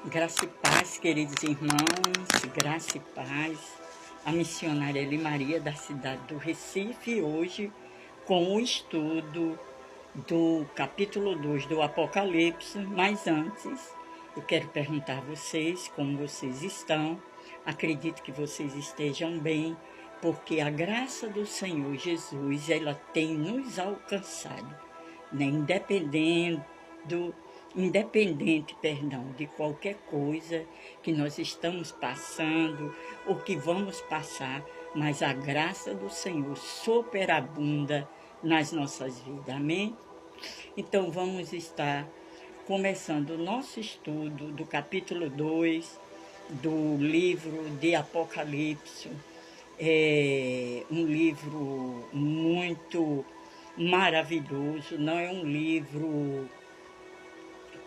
Graça e paz, queridos irmãos, graça e paz. A missionária Eli Maria, da cidade do Recife, hoje com o estudo do capítulo 2 do Apocalipse. Mas antes, eu quero perguntar a vocês como vocês estão. Acredito que vocês estejam bem, porque a graça do Senhor Jesus, ela tem nos alcançado, né? Independente, de qualquer coisa que nós estamos passando ou que vamos passar, mas a graça do Senhor superabunda nas nossas vidas, amém? Então vamos estar começando o nosso estudo do capítulo 2 do livro de Apocalipse. É um livro muito maravilhoso, não é um livro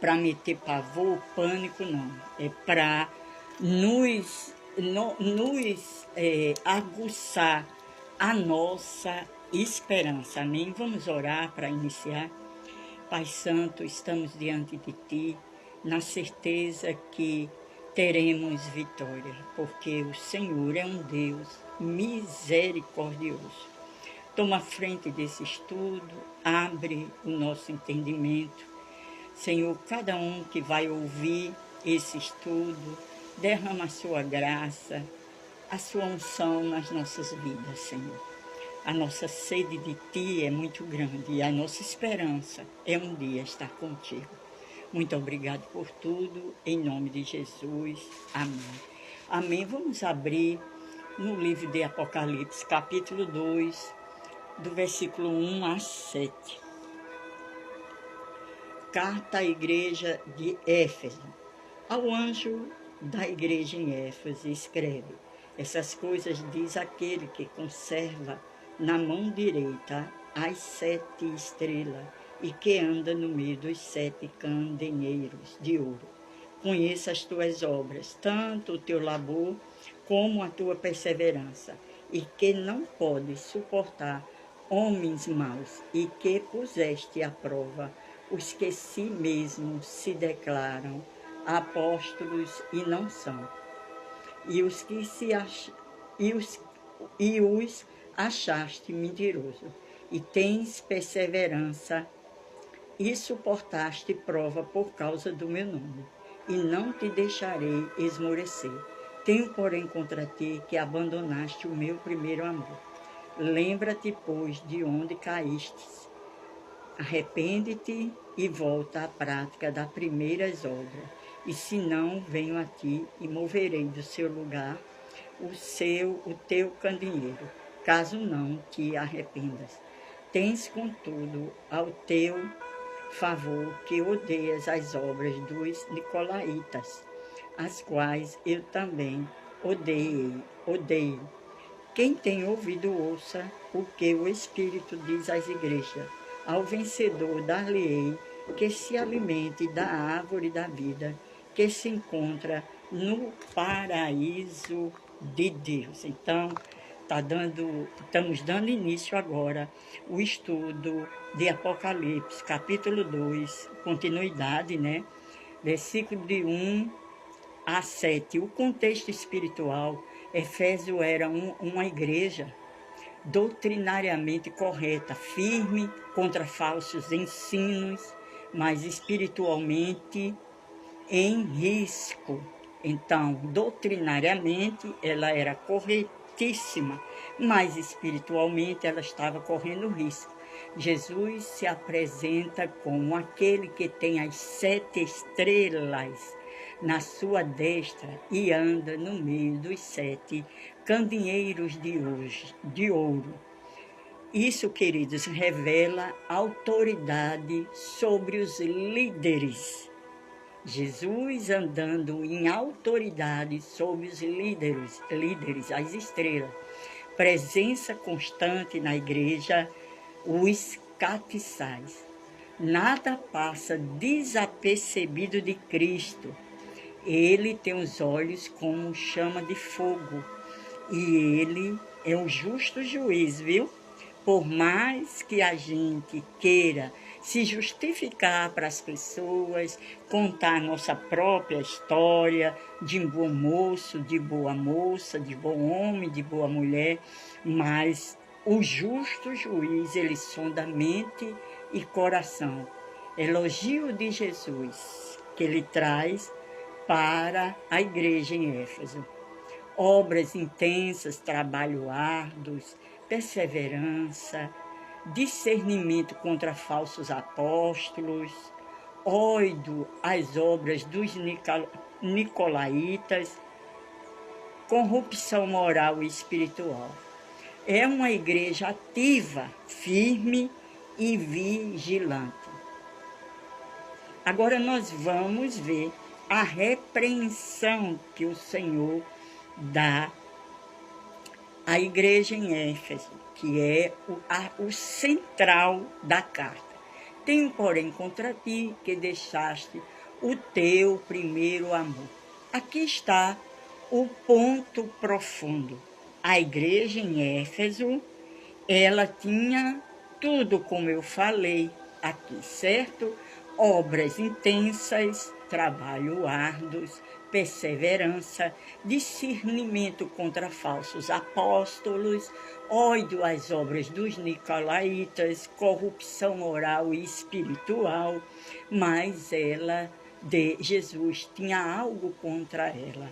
para meter pavor, pânico, não. É para nos aguçar a nossa esperança. Amém? Vamos orar para iniciar. Pai Santo, estamos diante de Ti, na certeza que teremos vitória, porque o Senhor é um Deus misericordioso. Toma frente desse estudo, abre o nosso entendimento. Senhor, cada um que vai ouvir esse estudo, derrama a sua graça, a sua unção nas nossas vidas, Senhor. A nossa sede de Ti é muito grande e a nossa esperança é um dia estar contigo. Muito obrigado por tudo, em nome de Jesus. Amém. Amém. Vamos abrir no livro de Apocalipse, capítulo 2, do versículo 1 a 7. Carta à igreja de Éfeso. Ao anjo da igreja em Éfeso escreve: essas coisas diz aquele que conserva na mão direita as 7 estrelas e que anda no meio dos 7 candeeiros de ouro. Conheça as tuas obras, tanto o teu labor como a tua perseverança, e que não podes suportar homens maus, e que puseste à prova os que si mesmos se declaram apóstolos e não são, e os achaste mentiroso, e tens perseverança e suportaste prova por causa do meu nome, e não te deixarei esmorecer. Tenho, porém, contra ti que abandonaste o meu primeiro amor. Lembra-te, pois, de onde caístes. Arrepende-te e volta à prática das primeiras obras, e se não, venho a ti e moverei do seu lugar o teu candeeiro, caso não te arrependas. Tens, contudo, ao teu favor que odeias as obras dos nicolaítas, as quais eu também odeio. Quem tem ouvido, ouça o que o Espírito diz às igrejas. Ao vencedor dar-lhe-ei que se alimente da árvore da vida, que se encontra no paraíso de Deus. Então, estamos dando início agora o estudo de Apocalipse, capítulo 2, continuidade, né? Versículo de 1 a 7. O contexto espiritual: Éfeso era uma igreja doutrinariamente correta, firme contra falsos ensinos, mas espiritualmente em risco. Então, doutrinariamente, ela era corretíssima, mas espiritualmente ela estava correndo risco. Jesus se apresenta como aquele que tem as 7 estrelas na sua destra e anda no meio dos 7 candeeiros de ouro. Isso, queridos, revela autoridade sobre os líderes. Jesus andando em autoridade sobre os líderes, as estrelas. Presença constante na igreja, os castiçais. Nada passa desapercebido de Cristo. Ele tem os olhos como chama de fogo. E ele é o justo juiz, viu? Por mais que a gente queira se justificar para as pessoas, contar a nossa própria história de bom moço, de boa moça, de bom homem, de boa mulher, mas o justo juiz, ele sonda mente e coração. Elogio de Jesus que ele traz para a igreja em Éfeso. Obras intensas, trabalho árduos, perseverança, discernimento contra falsos apóstolos, ódio às obras dos nicolaítas, corrupção moral e espiritual. É uma igreja ativa, firme e vigilante. Agora nós vamos ver a repreensão que o Senhor dá à igreja em Éfeso, que é o central da carta. Tenho, porém, contra ti que deixaste o teu primeiro amor. Aqui está o ponto profundo. A igreja em Éfeso, ela tinha tudo como eu falei aqui, certo? Obras intensas, trabalho árduos, perseverança, discernimento contra falsos apóstolos, ódio às obras dos nicolaítas, corrupção moral e espiritual, mas Jesus tinha algo contra ela.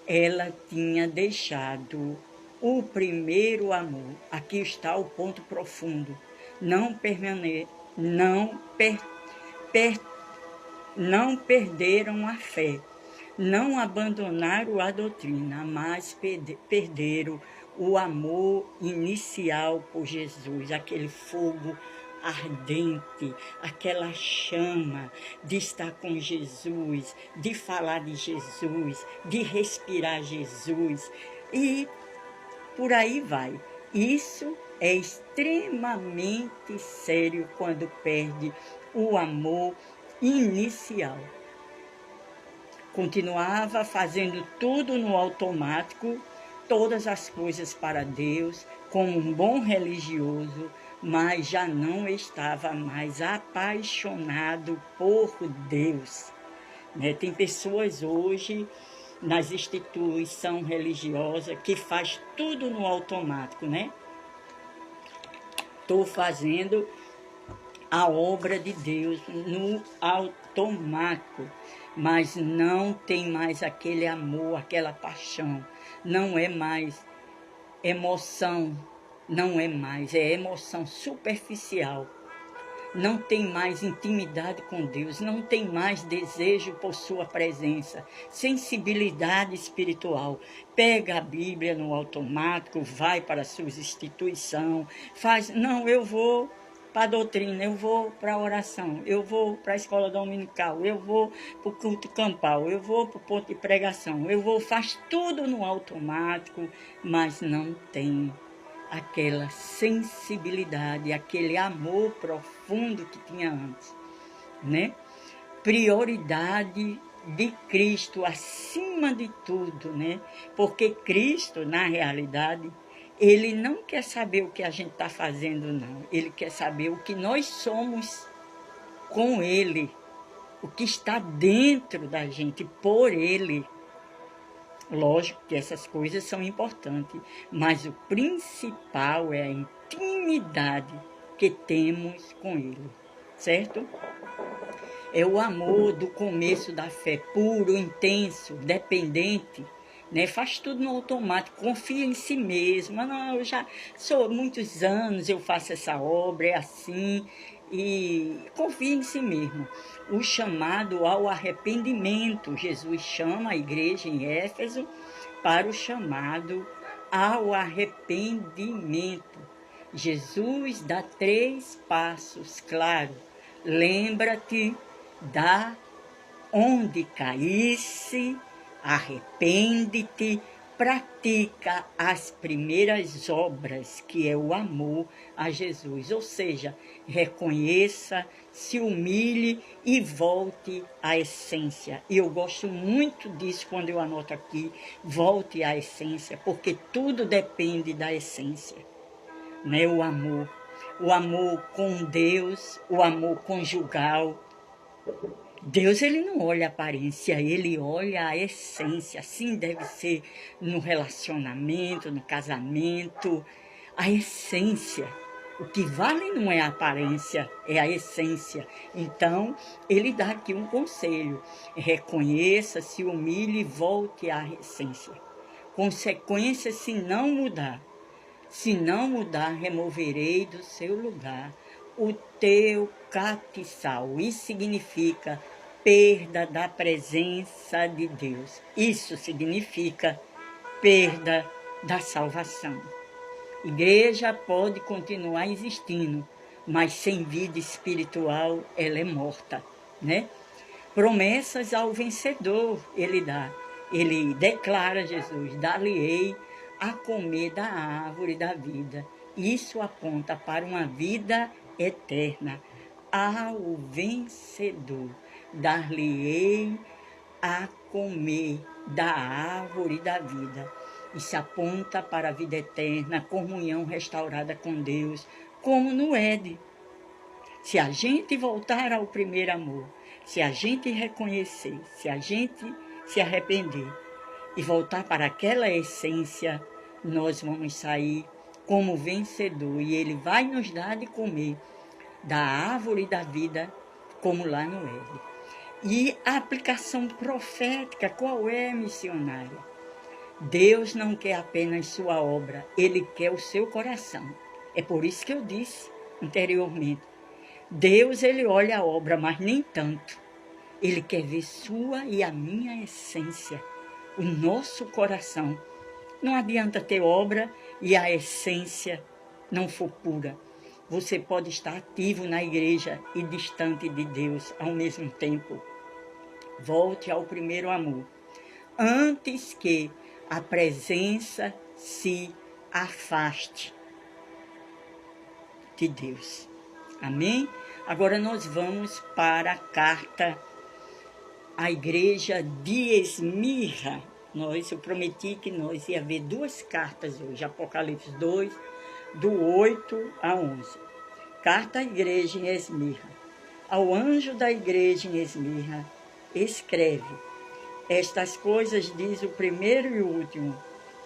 Ela tinha deixado o primeiro amor. Aqui está o ponto profundo. Não perderam a fé, não abandonaram a doutrina, mas perderam o amor inicial por Jesus, aquele fogo ardente, aquela chama de estar com Jesus, de falar de Jesus, de respirar Jesus, e por aí vai. Isso é extremamente sério quando perde o amor inicial. Continuava fazendo tudo no automático, todas as coisas para Deus, como um bom religioso, mas já não estava mais apaixonado por Deus. Tem pessoas hoje nas instituições religiosas que faz tudo no automático, né? Estou fazendo a obra de Deus no automático, mas não tem mais aquele amor, aquela paixão, não é mais emoção, é emoção superficial, não tem mais intimidade com Deus, não tem mais desejo por sua presença, sensibilidade espiritual. Pega a Bíblia no automático, vai para a sua instituição, eu vou para a doutrina, eu vou para a oração, eu vou para a escola dominical, eu vou para o culto campal, eu vou para o ponto de pregação, faz tudo no automático, mas não tem aquela sensibilidade, aquele amor profundo que tinha antes, né? Prioridade de Cristo acima de tudo, né? Porque Cristo, na realidade, ele não quer saber o que a gente está fazendo, não. Ele quer saber o que nós somos com ele, o que está dentro da gente, por ele. Lógico que essas coisas são importantes, mas o principal é a intimidade que temos com ele, certo? É o amor do começo da fé, puro, intenso, dependente, né? Faz tudo no automático, confia em si mesma. Não, eu já sou muitos anos, eu faço essa obra, é assim, e confia em si mesmo. O chamado ao arrependimento, Jesus chama a igreja em Éfeso para o chamado ao arrependimento. Jesus dá 3 passos, claro. Lembra-te da onde caísse, arrepende-te, pratica as primeiras obras, que é o amor a Jesus. Ou seja, reconheça, se humilhe e volte à essência. E eu gosto muito disso quando eu anoto aqui, volte à essência, porque tudo depende da essência, né? O amor. o amor com Deus, o amor conjugal. Deus, ele não olha a aparência, ele olha a essência. Assim deve ser no relacionamento, no casamento, a essência. O que vale não é a aparência, é a essência. Então, ele dá aqui um conselho: reconheça, se humilhe e volte à essência. Consequência, se não mudar. Se não mudar, removerei do seu lugar o teu castiçal. Isso significa perda da presença de Deus. Isso significa perda da salvação. Igreja pode continuar existindo, mas sem vida espiritual ela é morta, né? Promessas ao vencedor ele dá. Ele declara, Jesus, dar-lhe-ei a comer da árvore da vida. Isso aponta para uma vida eterna. Ao vencedor, dar-lhe-ei a comer da árvore da vida. Isso aponta para a vida eterna, comunhão restaurada com Deus, como no Éden. Se a gente voltar ao primeiro amor, se a gente reconhecer, se a gente se arrepender e voltar para aquela essência, nós vamos sair como vencedor e ele vai nos dar de comer da árvore da vida, como lá no Éden. E a aplicação profética, qual é, missionária? Deus não quer apenas sua obra, ele quer o seu coração. É por isso que eu disse anteriormente, Deus, ele olha a obra, mas nem tanto. Ele quer ver sua e a minha essência, o nosso coração. Não adianta ter obra e a essência não for pura. Você pode estar ativo na igreja e distante de Deus ao mesmo tempo. Volte ao primeiro amor, antes que a presença se afaste de Deus. Amém? Agora nós vamos para a carta à igreja de Esmirna. Eu prometi que nós ia ver 2 cartas hoje, Apocalipse 2, do 8 a 11. Carta à igreja em Esmirna. Ao anjo da igreja em Esmirna, escreve: estas coisas diz o primeiro e o último,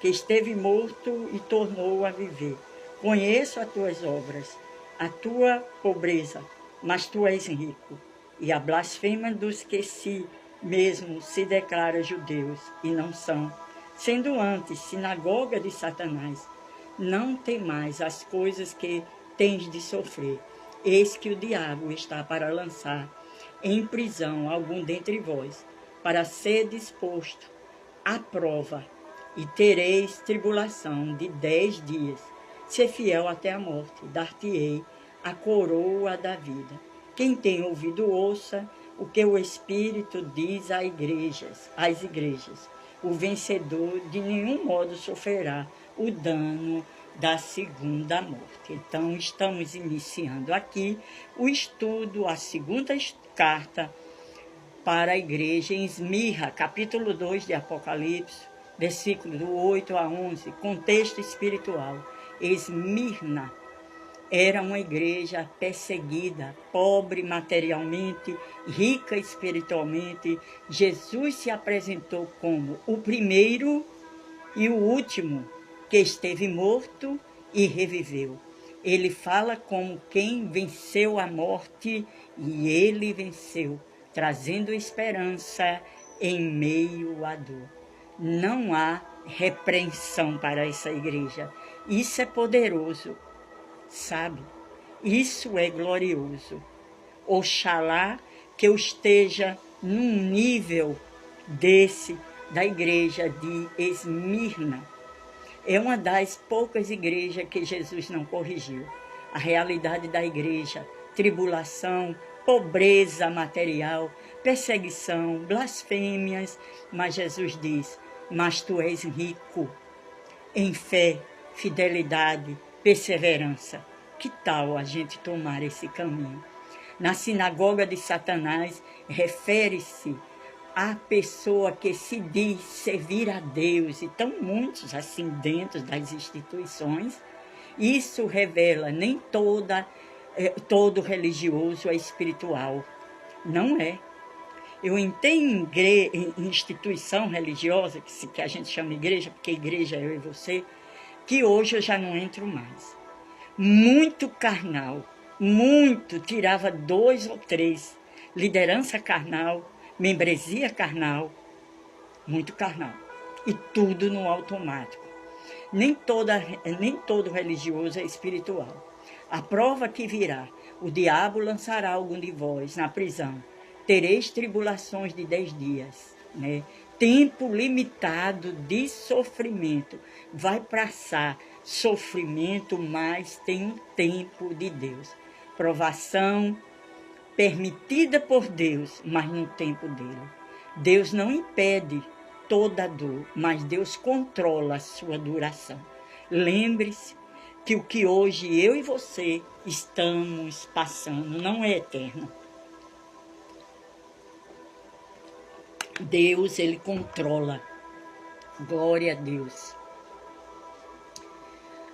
que esteve morto e tornou a viver. Conheço as tuas obras, a tua pobreza, mas tu és rico, e a blasfêmia dos que mesmo se declaram judeus e não são, sendo antes sinagoga de Satanás. Não temais as coisas que tens de sofrer. Eis que o diabo está para lançar em prisão algum dentre vós, para ser disposto à prova, e tereis tribulação de 10 dias. Ser fiel até a morte, dar-te-ei a coroa da vida. Quem tem ouvido, ouça o que o Espírito diz às igrejas. O vencedor de nenhum modo sofrerá o dano da segunda morte. Então, estamos iniciando aqui o estudo, a segunda carta para a igreja em Esmirna, capítulo 2 de Apocalipse, versículo do 8 a 11, contexto espiritual. Esmirna era uma igreja perseguida, pobre materialmente, rica espiritualmente. Jesus se apresentou como o primeiro e o último que esteve morto e reviveu. Ele fala como quem venceu a morte, e ele venceu, trazendo esperança em meio à dor. Não há repreensão para essa igreja. Isso é poderoso, sabe? Isso é glorioso. Oxalá que eu esteja num nível desse da igreja de Esmirna. É uma das poucas igrejas que Jesus não corrigiu. A realidade da igreja, tribulação, pobreza material, perseguição, blasfêmias, mas Jesus diz: mas tu és rico em fé, fidelidade, perseverança. Que tal a gente tomar esse caminho? Na sinagoga de Satanás, refere-se à pessoa que se diz servir a Deus. E estão muitos assim dentro das instituições Isso revela nem todo religioso é espiritual. Não é. Eu tenho instituição religiosa, que a gente chama igreja, porque igreja é eu e você, que hoje eu já não entro mais. Muito carnal, muito, tirava 2 ou 3. Liderança carnal, membresia carnal, muito carnal. E tudo no automático. Nem todo religioso é espiritual. A prova que virá, o diabo lançará algum de vós na prisão. Tereis tribulações de 10 dias, né? Tempo limitado de sofrimento. Vai passar sofrimento, mas tem um tempo de Deus. Provação permitida por Deus, mas no tempo dele. Deus não impede toda dor, mas Deus controla a sua duração. Lembre-se que o que hoje eu e você estamos passando não é eterno. Deus, ele controla. Glória a Deus.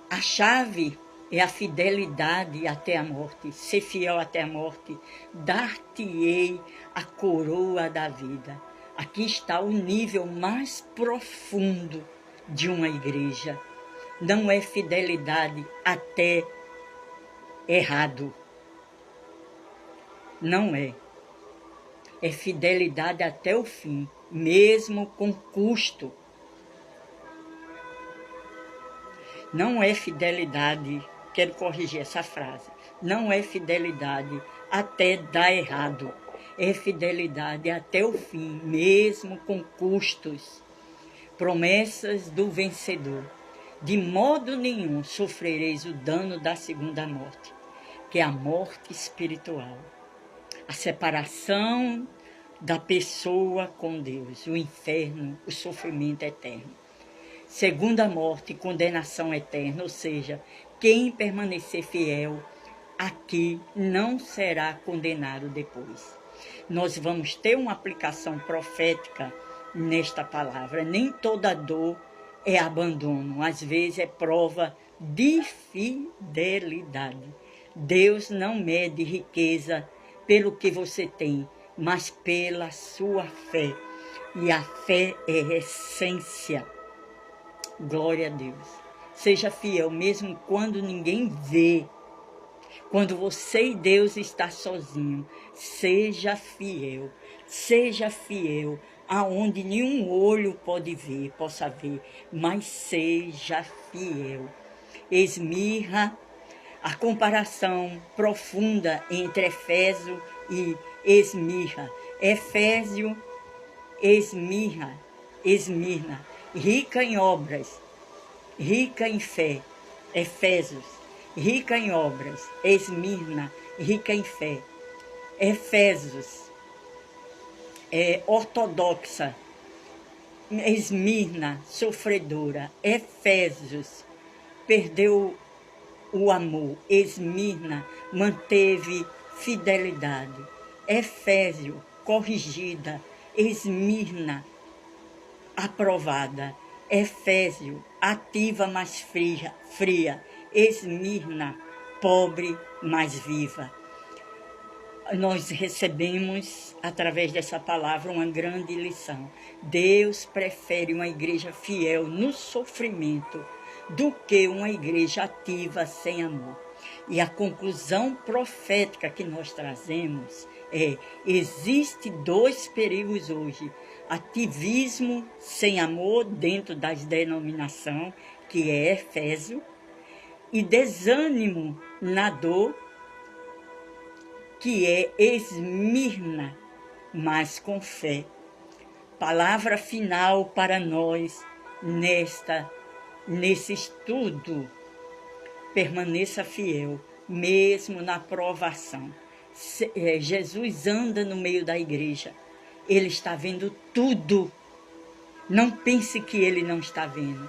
A chave é a fidelidade até a morte. Ser fiel até a morte. Dar-te-ei a coroa da vida. Aqui está o nível mais profundo de uma igreja. Não é fidelidade até errado. Não é. É fidelidade até o fim, mesmo com custo. Não é fidelidade, quero corrigir essa frase, não é fidelidade até dar errado. É fidelidade até o fim, mesmo com custos. Promessas do vencedor. De modo nenhum sofrereis o dano da segunda morte, que é a morte espiritual. A separação da pessoa com Deus, o inferno, o sofrimento eterno. Segunda morte, condenação eterna, ou seja, quem permanecer fiel aqui não será condenado depois. Nós vamos ter uma aplicação profética nesta palavra. Nem toda dor é abandono, às vezes é prova de fidelidade. Deus não mede riqueza pelo que você tem, mas pela sua fé. E a fé é essência. Glória a Deus. Seja fiel, mesmo quando ninguém vê. Quando você e Deus está sozinho, seja fiel. Seja fiel aonde nenhum olho possa ver, mas seja fiel. Esmirra a comparação profunda entre Efésio e Esmirna. Efésio, Esmirna, rica em obras, rica em fé. Efésios, rica em obras. Esmirna, rica em fé. Efésios, ortodoxa. Esmirna, sofredora. Efésios, perdeu o amor. Esmirna, manteve fidelidade. Efésio, corrigida. Esmirna, aprovada. Efésio, ativa, mas fria. Esmirna, pobre, mas viva. Nós recebemos, através dessa palavra, uma grande lição. Deus prefere uma igreja fiel no sofrimento do que uma igreja ativa sem amor. E a conclusão profética que nós trazemos é: existe 2 perigos hoje. Ativismo sem amor dentro das denominações, que é Efésio, e desânimo na dor, que é Esmirna, mas com fé. Palavra final para nós nesse estudo. Permaneça fiel, mesmo na provação. Jesus anda no meio da igreja. Ele está vendo tudo. Não pense que ele não está vendo.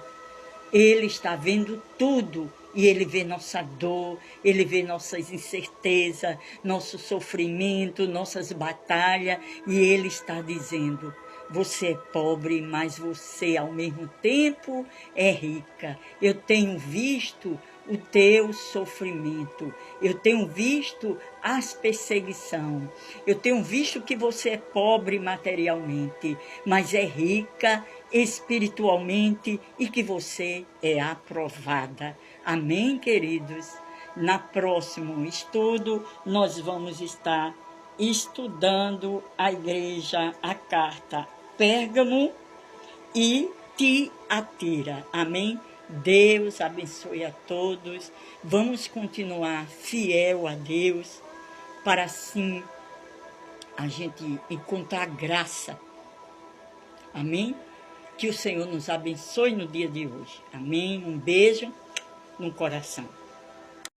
Ele está vendo tudo. E ele vê nossa dor, ele vê nossas incertezas, nosso sofrimento, nossas batalhas. E ele está dizendo: você é pobre, mas você ao mesmo tempo é rica. Eu tenho visto o teu sofrimento. Eu tenho visto as perseguições. Eu tenho visto que você é pobre materialmente, mas é rica espiritualmente e que você é aprovada. Amém, queridos? Na próximo estudo, nós vamos estar estudando a igreja, a carta Pérgamo e Tiatira. Amém? Deus abençoe a todos. Vamos continuar fiel a Deus para assim a gente encontrar graça. Amém? Que o Senhor nos abençoe no dia de hoje. Amém? Um beijo no coração.